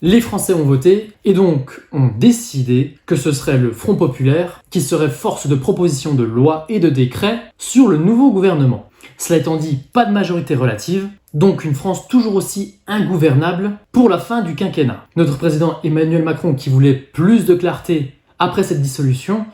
les Français ont voté et donc ont décidé que ce serait le Front populaire qui serait force de proposition de loi et de décret sur le nouveau gouvernement. Cela étant dit, pas de majorité relative, donc une France toujours aussi ingouvernable pour la fin du quinquennat. Notre président Emmanuel Macron, qui voulait plus de clarté après cette dissolution,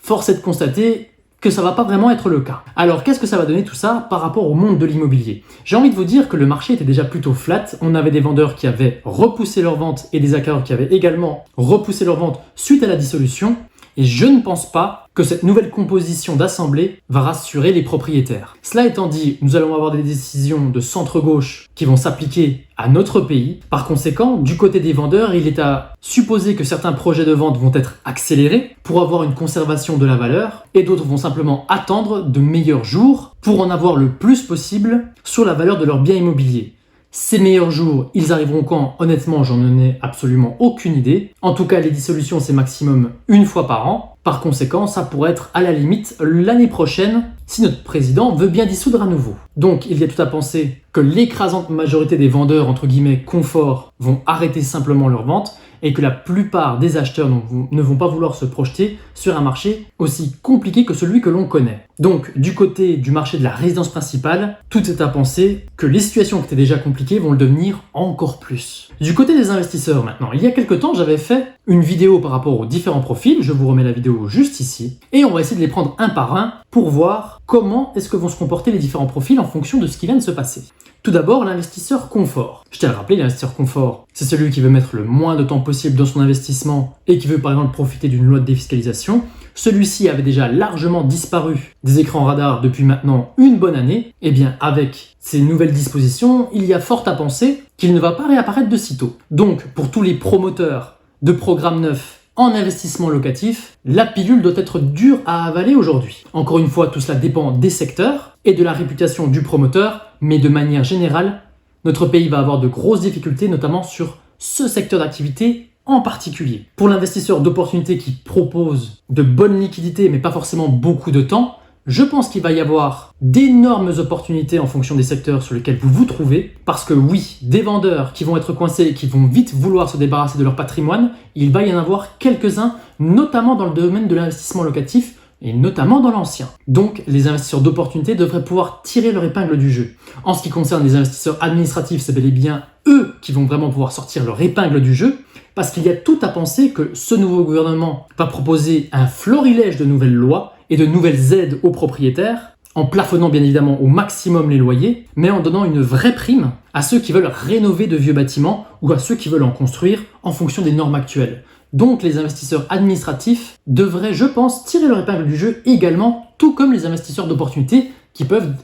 force est de constater que ça va pas vraiment être le cas. Alors qu'est-ce que ça va donner tout ça par rapport au monde de l'immobilier? J'ai envie de vous dire que le marché était déjà plutôt flat, on avait des vendeurs qui avaient repoussé leurs ventes et des acquéreurs qui avaient également repoussé leurs ventes suite à la dissolution, et je ne pense pas que cette nouvelle composition d'assemblée va rassurer les propriétaires. Cela étant dit, nous allons avoir des décisions de centre-gauche qui vont s'appliquer à notre pays. Par conséquent, du côté des vendeurs, il est à supposer que certains projets de vente vont être accélérés pour avoir une conservation de la valeur et d'autres vont simplement attendre de meilleurs jours pour en avoir le plus possible sur la valeur de leurs biens immobiliers. Ces meilleurs jours, ils arriveront quand? Honnêtement, j'en ai absolument aucune idée. En tout cas, les dissolutions, c'est maximum une fois par an. Par conséquent, ça pourrait être à la limite l'année prochaine si notre président veut bien dissoudre à nouveau. Donc, il y a tout à penser que l'écrasante majorité des vendeurs, entre guillemets, confort, vont arrêter simplement leurs ventes et que la plupart des acheteurs ne vont pas vouloir se projeter sur un marché aussi compliqué que celui que l'on connaît. Donc, du côté du marché de la résidence principale, tout est à penser que les situations qui étaient déjà compliquées vont le devenir encore plus. Du côté des investisseurs maintenant, il y a quelques temps, j'avais fait une vidéo par rapport aux différents profils, je vous remets la vidéo juste ici, et on va essayer de les prendre un par un pour voir comment est-ce que vont se comporter les différents profils en fonction de ce qui vient de se passer. Tout d'abord, l'investisseur confort. Je tiens à le rappeler, l'investisseur confort, c'est celui qui veut mettre le moins de temps possible dans son investissement et qui veut par exemple profiter d'une loi de défiscalisation. Celui-ci avait déjà largement disparu des écrans radars depuis maintenant une bonne année. Et bien avec ces nouvelles dispositions, il y a fort à penser qu'il ne va pas réapparaître de sitôt. Donc pour tous les promoteurs de programmes neufs en investissement locatif, la pilule doit être dure à avaler aujourd'hui. Encore une fois, tout cela dépend des secteurs et de la réputation du promoteur, mais de manière générale, notre pays va avoir de grosses difficultés, notamment sur ce secteur d'activité en particulier. Pour l'investisseur d'opportunité qui propose de bonnes liquidités, mais pas forcément beaucoup de temps, je pense qu'il va y avoir d'énormes opportunités en fonction des secteurs sur lesquels vous vous trouvez, parce que oui, des vendeurs qui vont être coincés et qui vont vite vouloir se débarrasser de leur patrimoine, il va y en avoir quelques-uns, notamment dans le domaine de l'investissement locatif, et notamment dans l'ancien. Donc, les investisseurs d'opportunité devraient pouvoir tirer leur épingle du jeu. En ce qui concerne les investisseurs administratifs, c'est bel et bien eux qui vont vraiment pouvoir sortir leur épingle du jeu, parce qu'il y a tout à penser que ce nouveau gouvernement va proposer un florilège de nouvelles lois et de nouvelles aides aux propriétaires, en plafonnant bien évidemment au maximum les loyers, mais en donnant une vraie prime à ceux qui veulent rénover de vieux bâtiments ou à ceux qui veulent en construire en fonction des normes actuelles. Donc les investisseurs administratifs devraient, je pense, tirer leur épingle du jeu également, tout comme les investisseurs d'opportunité qui peuvent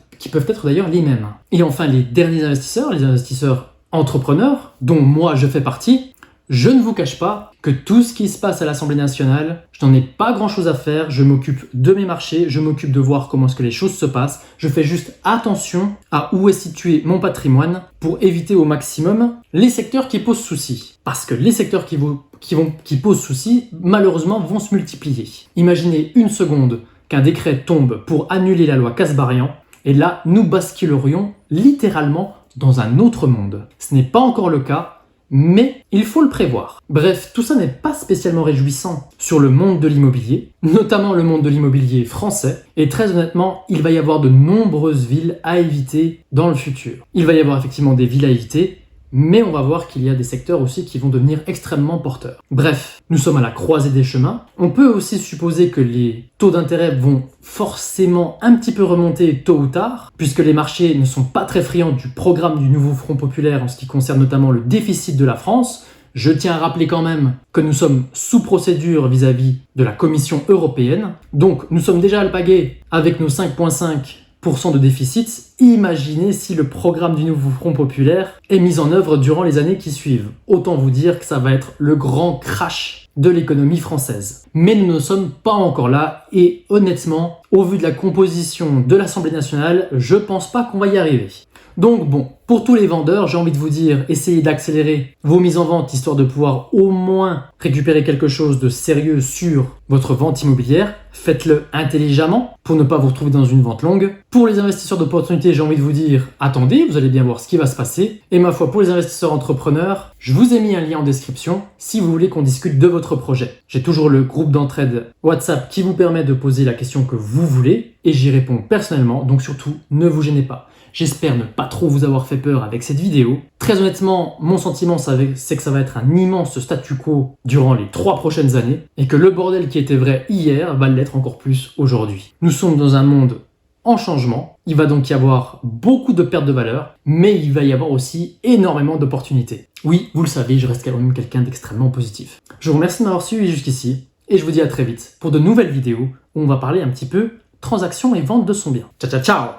être d'ailleurs les mêmes. Et enfin, les derniers investisseurs, les investisseurs entrepreneurs, dont moi je fais partie, je ne vous cache pas que tout ce qui se passe à l'Assemblée nationale, je n'en ai pas grand-chose à faire, je m'occupe de mes marchés, je m'occupe de voir comment est-ce que les choses se passent, je fais juste attention à où est situé mon patrimoine pour éviter au maximum les secteurs qui posent souci. Parce que les secteurs qui posent souci, malheureusement, vont se multiplier. Imaginez une seconde qu'un décret tombe pour annuler la loi Kasbarian, et là, nous basculerions littéralement dans un autre monde. Ce n'est pas encore le cas, mais il faut le prévoir. Bref, tout ça n'est pas spécialement réjouissant sur le monde de l'immobilier, notamment le monde de l'immobilier français, et très honnêtement, il va y avoir de nombreuses villes à éviter dans le futur. Il va y avoir effectivement des villes à éviter, mais on va voir qu'il y a des secteurs aussi qui vont devenir extrêmement porteurs. Bref, nous sommes à la croisée des chemins. On peut aussi supposer que les taux d'intérêt vont forcément un petit peu remonter tôt ou tard, puisque les marchés ne sont pas très friands du programme du nouveau Front populaire en ce qui concerne notamment le déficit de la France. Je tiens à rappeler quand même que nous sommes sous procédure vis-à-vis de la Commission européenne. Donc nous sommes déjà à le pagaie avec nos 5,5% de déficit. Imaginez si le programme du nouveau Front populaire est mis en œuvre durant les années qui suivent. Autant vous dire que ça va être le grand crash de l'économie française. Mais nous ne sommes pas encore là et honnêtement, au vu de la composition de l'Assemblée nationale, je pense pas qu'on va y arriver. Donc bon, pour tous les vendeurs, j'ai envie de vous dire, essayez d'accélérer vos mises en vente histoire de pouvoir au moins récupérer quelque chose de sérieux sur votre vente immobilière. Faites-le intelligemment pour ne pas vous retrouver dans une vente longue. Pour les investisseurs d'opportunité, réalité, j'ai envie de vous dire, attendez, vous allez bien voir ce qui va se passer. Et ma foi, pour les investisseurs entrepreneurs, je vous ai mis un lien en description si vous voulez qu'on discute de votre projet. J'ai toujours le groupe d'entraide WhatsApp qui vous permet de poser la question que vous voulez et j'y réponds personnellement, donc surtout, ne vous gênez pas. J'espère ne pas trop vous avoir fait peur avec cette vidéo. Très honnêtement, mon sentiment, c'est que ça va être un immense statu quo durant les 3 prochaines années et que le bordel qui était vrai hier va l'être encore plus aujourd'hui. Nous sommes dans un monde en changement. Il va donc y avoir beaucoup de pertes de valeur, mais il va y avoir aussi énormément d'opportunités. Oui, vous le savez, je reste quand même quelqu'un d'extrêmement positif. Je vous remercie de m'avoir suivi jusqu'ici et je vous dis à très vite pour de nouvelles vidéos où on va parler un petit peu transactions et vente de son bien. Ciao ciao ciao!